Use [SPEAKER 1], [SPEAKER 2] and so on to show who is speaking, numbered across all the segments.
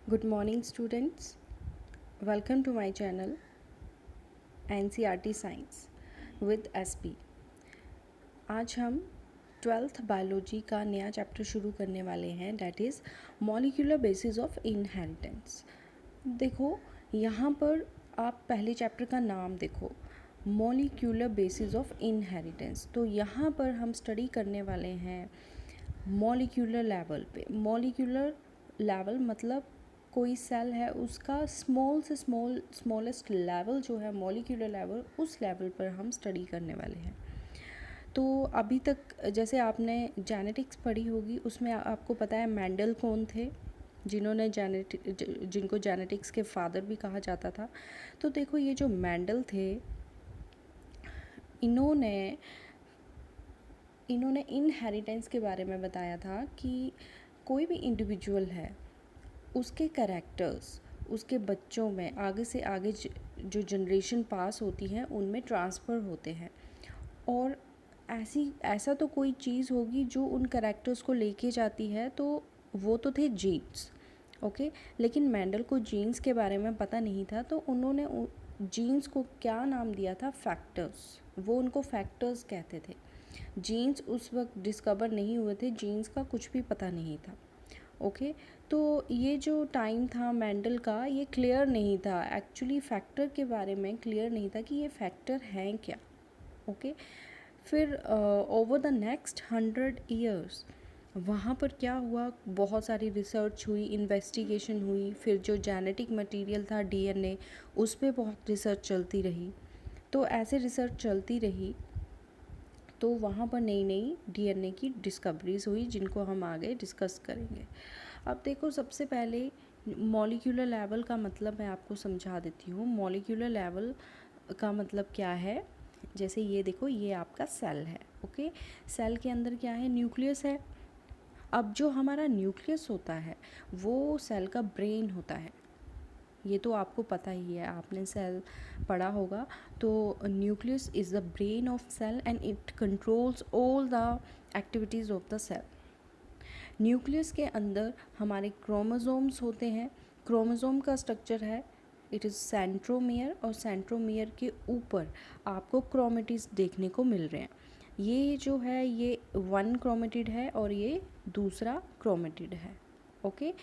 [SPEAKER 1] Good morning students. Welcome to my channel NCERT Science with SP. आज हम 12th biology का नया chapter शुरू करने वाले हैं, that is molecular basis of inheritance. देखो यहाँ पर आप पहले चैप्टर का नाम देखो, मॉलिक्यूलर बेसिस ऑफ इनहेरिटेंस। तो यहाँ पर हम स्टडी करने वाले हैं मॉलिक्यूलर लेवल पे। मॉलिक्यूलर लेवल मतलब कोई सेल है उसका स्मॉल से स्मॉलेस्ट लेवल जो है मॉलिक्यूलर लेवल, उस लेवल पर हम स्टडी करने वाले हैं। तो अभी तक जैसे आपने जेनेटिक्स पढ़ी होगी, उसमें आपको पता है मेंडल कौन थे, जिनको जेनेटिक्स के फादर भी कहा जाता था। तो देखो ये जो मेंडल थे, इन्होंने इनहेरिटेंस के बारे में बताया था कि कोई भी इंडिविजुअल है, उसके कैरेक्टर्स उसके बच्चों में आगे से आगे जो जनरेशन पास होती हैं उनमें ट्रांसफ़र होते हैं। और ऐसा तो कोई चीज़ होगी जो उन कैरेक्टर्स को लेके जाती है, तो वो तो थे जीन्स। ओके, लेकिन मेंडल को जीन्स के बारे में पता नहीं था, तो उन्होंने जीन्स को क्या नाम दिया था, फैक्टर्स। वो उनको फैक्टर्स कहते थे। जीन्स उस वक्त डिस्कवर नहीं हुए थे, जीन्स का कुछ भी पता नहीं था। ओके, तो ये जो टाइम था मेंडल का, ये क्लियर नहीं था एक्चुअली, फैक्टर के बारे में क्लियर नहीं था कि ये फैक्टर हैं क्या। ओके, फिर ओवर द नेक्स्ट 100 ईयर्स वहाँ पर क्या हुआ, बहुत सारी रिसर्च हुई, इन्वेस्टिगेशन हुई। फिर जो जेनेटिक मटेरियल था डीएनए, उस पर बहुत रिसर्च चलती रही। तो ऐसे रिसर्च चलती रही तो वहाँ पर नई नई डीएनए की डिस्कवरीज हुई, जिनको हम आगे डिस्कस करेंगे। अब देखो, सबसे पहले मॉलिक्यूलर लेवल का मतलब मैं आपको समझा देती हूँ। मॉलिक्यूलर लेवल का मतलब क्या है, जैसे ये देखो, ये आपका सेल है। ओके, सेल के अंदर क्या है, न्यूक्लियस है। अब जो हमारा न्यूक्लियस होता है वो सेल का ब्रेन होता है। ये तो आपको पता ही है, आपने सेल पढ़ा होगा। तो nucleus is the brain of cell and it controls all the activities of the cell. Nucleus के अंदर हमारे क्रोमोसोम्स होते हैं। क्रोमोसोम का स्ट्रक्चर है, इट इज़ सेंट्रोमियर, और सेंट्रोमियर के ऊपर आपको क्रोमेटिड्स देखने को मिल रहे हैं। ये जो है ये वन क्रोमेटिड है और ये दूसरा क्रोमेटिड है। ओके,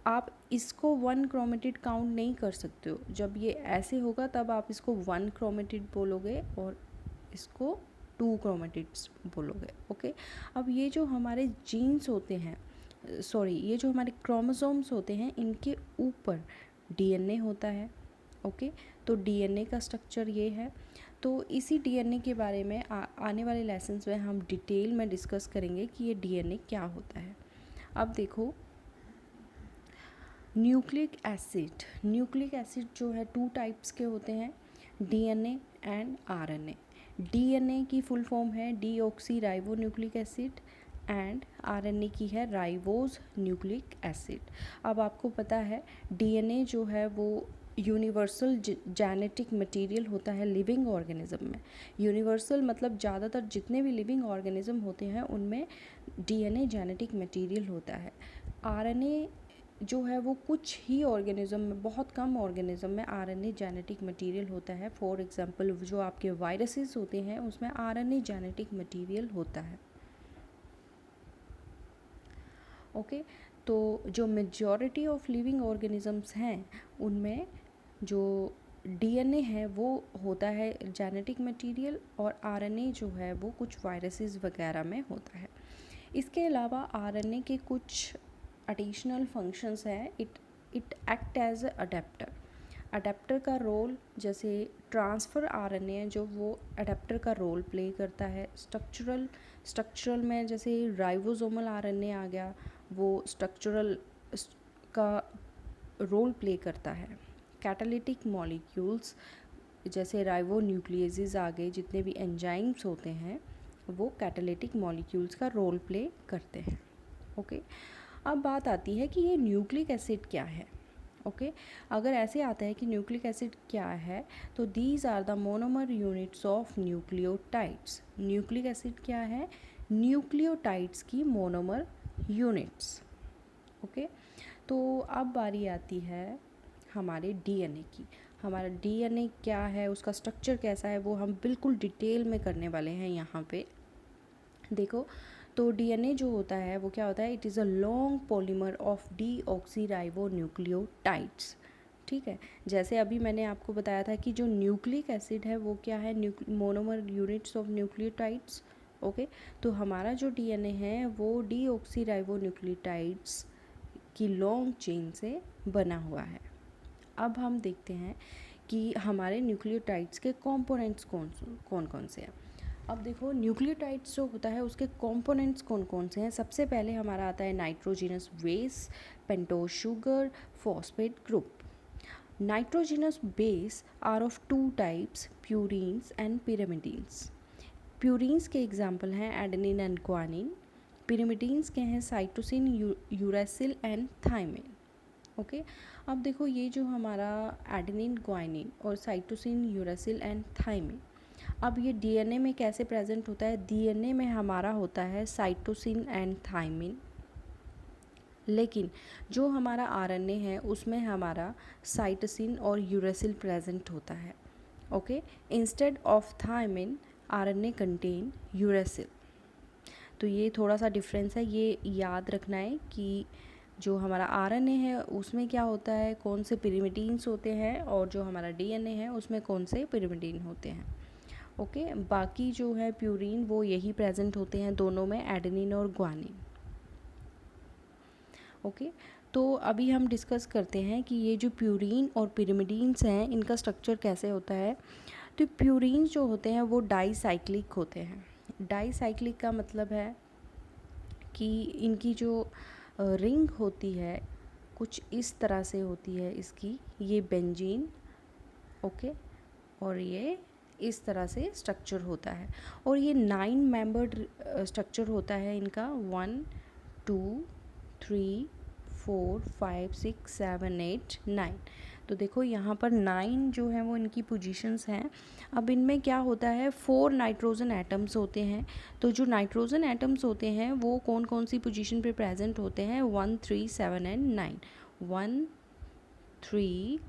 [SPEAKER 1] आप इसको वन क्रोमेटिड काउंट नहीं कर सकते हो। जब ये ऐसे होगा तब आप इसको वन क्रोमेटिड बोलोगे और इसको टू क्रोमेटिड्स बोलोगे। ओके, अब ये जो हमारे जीन्स होते हैं, ये जो हमारे क्रोमोसोम्स होते हैं, इनके ऊपर डीएनए होता है। ओके, तो डीएनए का स्ट्रक्चर ये है। तो इसी डीएनए के बारे में आने वाले लेसन्स में हम डिटेल में डिस्कस करेंगे कि ये डीएनए क्या होता है। अब देखो, न्यूक्लिक एसिड जो है टू टाइप्स के होते हैं, डीएनए एंड आरएनए। डीएनए की फुल फॉर्म है deoxy ribo nucleic acid and RNA की है राइबोज न्यूक्लिक एसिड। अब आपको पता है डीएनए जो है वो यूनिवर्सल जेनेटिक मटेरियल होता है लिविंग ऑर्गेनिज्म में। यूनिवर्सल मतलब ज़्यादातर जितने भी लिविंग ऑर्गेनिज्म होते हैं उनमें डीएनए जेनेटिक मटेरियल होता है। आरएनए जो है वो कुछ ही ऑर्गेनिज्म में, बहुत कम ऑर्गेनिज्म में आरएनए जेनेटिक मटेरियल होता है। फॉर एग्जांपल जो आपके वायरसेस होते हैं उसमें आरएनए जेनेटिक मटेरियल होता है। ओके, तो जो मेजॉरिटी ऑफ लिविंग ऑर्गेनिजम्स हैं उनमें जो डीएनए है वो होता है जेनेटिक मटेरियल, और आरएनए जो है वो कुछ वायरसेस वगैरह में होता है। इसके अलावा आरएनए के कुछ एडिशनल फंक्शंस हैं। It act as adapter. Adapter का रोल, जैसे ट्रांसफ़र आरएनए है जो वो अडेप्टर का रोल प्ले करता है। स्ट्रक्चरल में जैसे राइबोसोमल आरएनए आ गया, वो स्ट्रक्चरल का रोल प्ले करता है। कैटालिटिक मॉलिक्यूल्स जैसे राइबो न्यूक्लियेसेस आ गए, जितने भी एंजाइम्स होते हैं वो कैटालिटिक मॉलिक्यूल्स का रोल प्ले करते हैं। ओके, अब बात आती है कि ये न्यूक्लिक एसिड क्या है। ओके, अगर ऐसे आता है कि न्यूक्लिक एसिड क्या है, तो these are the monomer units of nucleotides. Nucleic acid क्या है, न्यूक्लियोटाइड्स की मोनोमर यूनिट्स। ओके, तो अब बारी आती है हमारे डीएनए की। हमारा डीएनए क्या है, उसका स्ट्रक्चर कैसा है, वो हम बिल्कुल डिटेल में करने वाले हैं यहाँ पे। देखो, तो डीएनए जो होता है वो क्या होता है, it is a long polymer of deoxyribo nucleotides. ठीक है, जैसे अभी मैंने आपको बताया था कि जो न्यूक्लिक एसिड है वो क्या है, monomer units of nucleotides. Okay, तो हमारा जो डीएनए है वो डीऑक्सीराइबो न्यूक्लियोटाइड्स की लॉन्ग चेन से बना हुआ है। अब हम देखते हैं कि हमारे न्यूक्लियोटाइड्स के कंपोनेंट्स कौन कौन से हैं। अब देखो, न्यूक्लियोटाइड्स जो होता है उसके कंपोनेंट्स कौन कौन से हैं। सबसे पहले हमारा आता है nitrogenous base, pentose sugar, phosphate group. Nitrogenous base are of two types, purines and pyrimidines. Purines के एग्जाम्पल हैं एडेनिन एंड ग्वानिन। पिरिमिडीन्स के हैं cytosine, uracil and thymine. Okay, अब देखो, ये जो हमारा एडेनिन, ग्वानिन और साइटोसिन, यूरेसिल एंड थाइमिन, अब ये डीएनए में कैसे प्रेजेंट होता है। डीएनए में हमारा होता है साइटोसिन एंड थाइमिन, लेकिन जो हमारा आरएनए है उसमें हमारा साइटोसिन और यूरेसिल प्रेजेंट होता है। Okay, instead of thymine RNA contain uracil. तो ये थोड़ा सा डिफरेंस है, ये याद रखना है कि जो हमारा आरएनए है उसमें क्या होता है, कौन से पिरिमिडीन्स होते हैं, और जो हमारा डीएनए है उसमें कौन से पिरिमिडीन होते हैं। ओके, बाकी जो है प्यूरीन वो यही प्रेजेंट होते हैं दोनों में, एडेनिन और ग्वानिन। ओके, तो अभी हम डिस्कस करते हैं कि ये जो प्यूरीन और पिरिमिडीन्स हैं इनका स्ट्रक्चर कैसे होता है। तो प्यूरीन्स जो होते हैं वो डाईसाइक्लिक होते हैं। डाईसाइक्लिक का मतलब है कि इनकी जो रिंग होती है कुछ इस तरह से होती है इसकी, ये बेंजीन। ओके, और ये इस तरह से स्ट्रक्चर होता है, और ये 9 मेंबर्ड स्ट्रक्चर होता है इनका, 1 2 3 4 5 6 7 8 9। तो देखो यहाँ पर 9 जो है वो इनकी पोजीशंस हैं। अब इनमें क्या होता है, 4 नाइट्रोजन एटम्स होते हैं। तो जो नाइट्रोजन एटम्स होते हैं वो कौन कौन सी पोजीशन पे प्रेजेंट होते हैं, 1 3 7 एंड 9। 1 3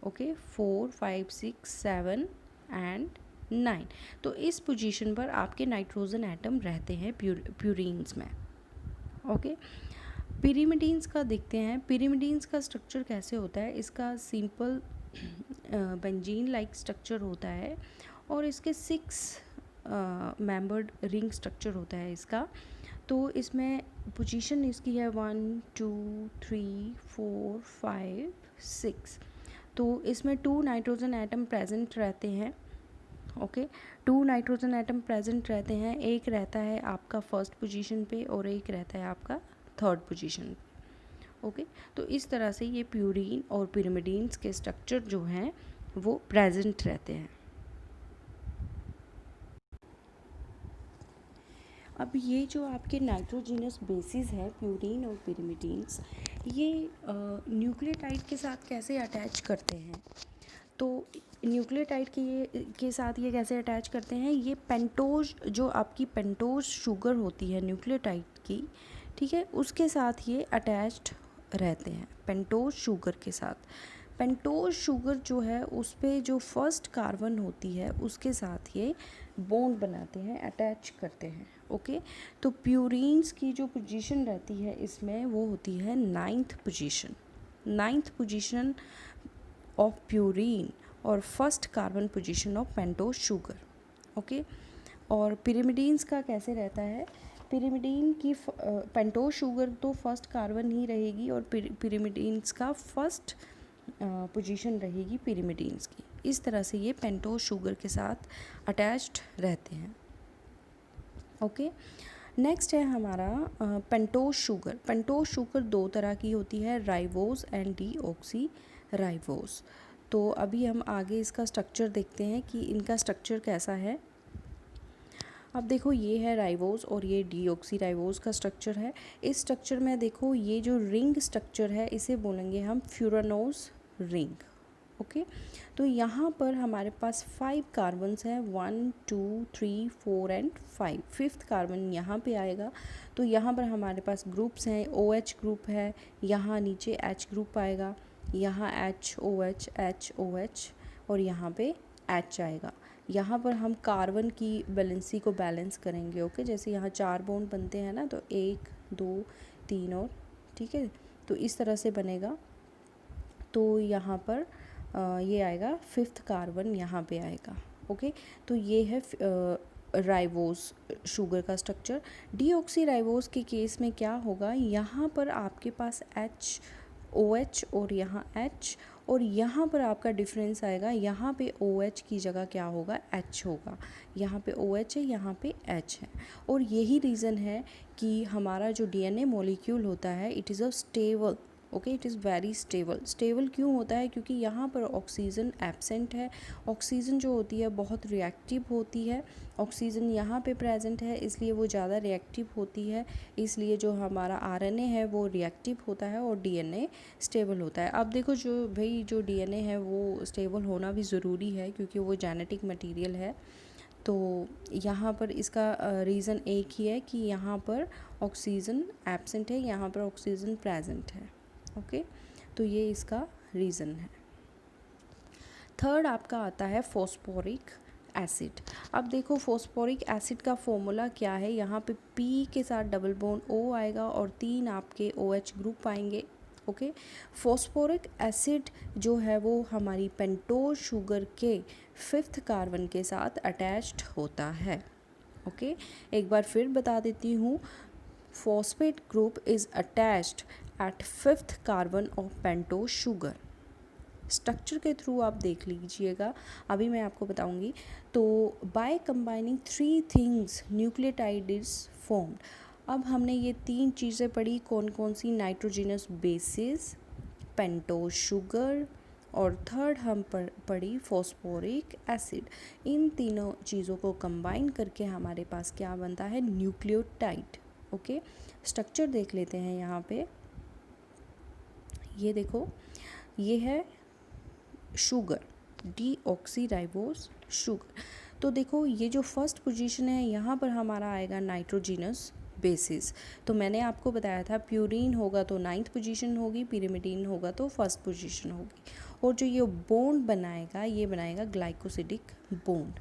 [SPEAKER 1] okay 4 5 6 7 and 9। तो इस पोजीशन पर आपके नाइट्रोजन एटम रहते हैं प्यूरीन्स में। ओके, पिरिमिडीन्स का देखते हैं। पिरिमिडीन्स का स्ट्रक्चर कैसे होता है, इसका सिंपल बेंजीन लाइक स्ट्रक्चर होता है, और इसके 6 मेंबर्ड रिंग स्ट्रक्चर होता है इसका। तो इसमें पोजीशन इसकी है 1 2 3 4 5 6। तो इसमें 2 नाइट्रोजन एटम प्रेजेंट रहते हैं। ओके, 2 नाइट्रोजन एटम प्रेजेंट रहते हैं, एक रहता है आपका फर्स्ट पोजीशन पे और एक रहता है आपका थर्ड पोजीशन पे। ओके, तो इस तरह से ये प्यूरीन और पिरिमिडीन्स के स्ट्रक्चर जो हैं वो प्रेजेंट रहते हैं। अब ये जो आपके नाइट्रोजीनस बेसिस है प्यूरीन और पिरिमिडीन्स, ये न्यूक्लियोटाइड के साथ कैसे अटैच करते हैं। तो न्यूक्लियोटाइड के साथ ये कैसे अटैच करते हैं, ये पेंटोज, जो आपकी पेंटोज शुगर होती है न्यूक्लियोटाइड की, ठीक है, उसके साथ ये अटैच्ड रहते हैं, पेंटोज शुगर के साथ। पेंटोज शुगर जो है उस पर जो फर्स्ट कार्बन होती है उसके साथ ये बॉन्ड बनाते हैं, अटैच करते हैं। ओके, तो प्यूरीन्स की जो पोजीशन रहती है इसमें वो होती है 9th position. 9th position of purine और first carbon position of pentose sugar. Okay, और पिरिमिडीन्स का कैसे रहता है, पिरिमिडीन की पेंटोज शुगर तो फर्स्ट कार्बन ही रहेगी और पिरिमिडीन्स का फर्स्ट पोजीशन रहेगी पिरिमिडीन्स की। इस तरह से ये पेंटोज शुगर के साथ अटैच्ड रहते हैं। ओके, नेक्स्ट है हमारा पेंटोज शुगर। पेंटोज शुगर 2 तरह की होती है, राइबोस एंड डीऑक्सी राइबोस। तो अभी हम आगे इसका स्ट्रक्चर देखते हैं कि इनका स्ट्रक्चर कैसा है। अब देखो, ये है राइबोस और ये डीऑक्सी राइबोस का स्ट्रक्चर है। इस स्ट्रक्चर में देखो, ये जो रिंग स्ट्रक्चर है इसे बोलेंगे हम फ्यूरानोज रिंग। ओके। तो यहाँ पर हमारे पास 5 कार्बन्स हैं, 1 2 3 4 एंड 5। फिफ्थ कार्बन यहाँ पे आएगा। तो यहाँ पर हमारे पास ग्रुप्स हैं, OH ग्रुप है, यहाँ नीचे H ग्रुप आएगा, यहाँ HOH और यहाँ पे H आएगा। यहाँ पर हम कार्बन की बैलेंसी को बैलेंस करेंगे। ओके, जैसे यहाँ 4 बॉन्ड बनते हैं ना, तो 1 2 3 और, ठीक है, तो इस तरह से बनेगा। तो यहाँ पर ये आएगा फिफ्थ कार्बन, यहाँ पे आएगा। ओके, तो ये है राइबोस शुगर का स्ट्रक्चर। डीऑक्सी राइबोस के केस में क्या होगा, यहाँ पर आपके पास OH और यहाँ H, और यहाँ पर आपका डिफरेंस आएगा, यहाँ पे OH की जगह क्या होगा, H होगा। यहाँ पे OH है, यहाँ पे H है। और यही रीज़न है कि हमारा जो DNA मॉलिक्यूल होता है, it is a stable. Okay, it is very stable. Stable क्यों होता है, क्योंकि यहाँ पर ऑक्सीजन एब्सेंट है। ऑक्सीजन जो होती है बहुत रिएक्टिव होती है, ऑक्सीजन यहाँ पे प्रेजेंट है, इसलिए वो ज़्यादा रिएक्टिव होती है, इसलिए जो हमारा RNA है वो रिएक्टिव होता है और DNA स्टेबल होता है। अब देखो जो भाई जो DNA है वो स्टेबल होना भी ज़रूरी है, क्योंकि वो जेनेटिक मटीरियल है। तो यहाँ पर इसका रीज़न एक ही है कि यहाँ पर ऑक्सीजन एब्सेंट है, यहाँ पर ऑक्सीजन प्रेजेंट है। ओके, तो ये इसका रीज़न है। थर्ड आपका आता है फॉस्फोरिक एसिड। अब देखो फॉस्फोरिक एसिड का फॉर्मूला क्या है, यहाँ पे P के साथ डबल बॉन्ड O आएगा और 3 आपके OH ग्रुप आएंगे। ओके, फॉस्फोरिक एसिड जो है वो हमारी पेंटोज शुगर के फिफ्थ कार्बन के साथ अटैच्ड होता है। ओके, एक बार फिर बता देती हूँ, phosphate group is attached at fifth carbon of pentose sugar. Structure के थ्रू आप देख लीजिएगा, अभी मैं आपको बताऊंगी। तो by combining 3 things nucleotide is formed. अब हमने ये 3 चीज़ें पढ़ी, कौन कौन सी, नाइट्रोजनस बेसिस, पेंटोज शुगर, और थर्ड हम पढ़ी फॉस्फोरिक एसिड। इन तीनों चीज़ों को कंबाइन करके हमारे पास क्या बनता है, न्यूक्लियोटाइड। ओके, स्ट्रक्चर देख लेते हैं यहाँ पे। ये देखो, ये है शुगर, डीऑक्सीराइबोस शुगर। तो देखो ये जो फर्स्ट पोजीशन है, यहाँ पर हमारा आएगा नाइट्रोजिनस बेसिस। तो मैंने आपको बताया था प्यूरीन होगा तो 9th पोजीशन होगी, पिरिमिडीन होगा तो फर्स्ट पोजीशन होगी। और जो ये बॉन्ड बनाएगा, ये बनाएगा ग्लाइकोसिडिक बॉन्ड।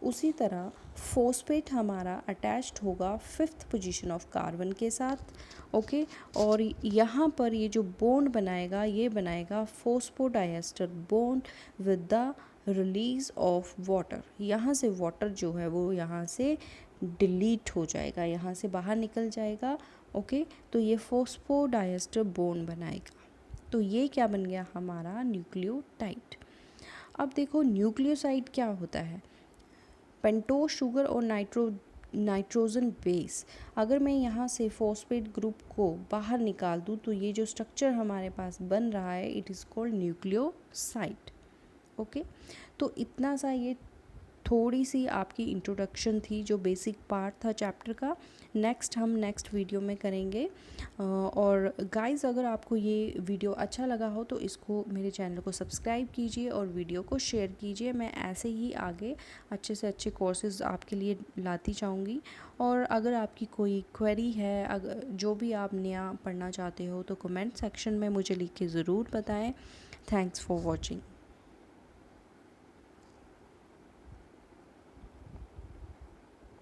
[SPEAKER 1] उसी तरह फॉस्फेट हमारा अटैच्ड होगा फिफ्थ पोजीशन ऑफ कार्बन के साथ। ओके, और यहाँ पर ये जो बॉन्ड बनाएगा, ये बनाएगा phosphodiester bond with the release of water. यहाँ से वाटर जो है वो यहाँ से डिलीट हो जाएगा, यहाँ से बाहर निकल जाएगा। ओके, तो ये फॉस्फोडाइएस्टर बॉन्ड बनाएगा। तो ये क्या बन गया, हमारा न्यूक्लियोटाइड। अब देखो न्यूक्लियोसाइड क्या होता है, पेंटोज शुगर और नाइट्रोजन बेस। अगर मैं यहाँ से फॉस्फेट ग्रुप को बाहर निकाल दूँ तो ये जो स्ट्रक्चर हमारे पास बन रहा है, it is called nucleoside. Okay, तो इतना सा ये थोड़ी सी आपकी इंट्रोडक्शन थी, जो बेसिक पार्ट था चैप्टर का। हम नेक्स्ट वीडियो में करेंगे। और गाइस, अगर आपको ये वीडियो अच्छा लगा हो तो इसको, मेरे चैनल को सब्सक्राइब कीजिए और वीडियो को शेयर कीजिए। मैं ऐसे ही आगे अच्छे से अच्छे कोर्सेज आपके लिए लाती जाऊँगी। और अगर आपकी कोई क्वेरी है, अगर जो भी आप नया पढ़ना चाहते हो, तो कमेंट सेक्शन में मुझे लिख के ज़रूर बताएं। Thanks for watching.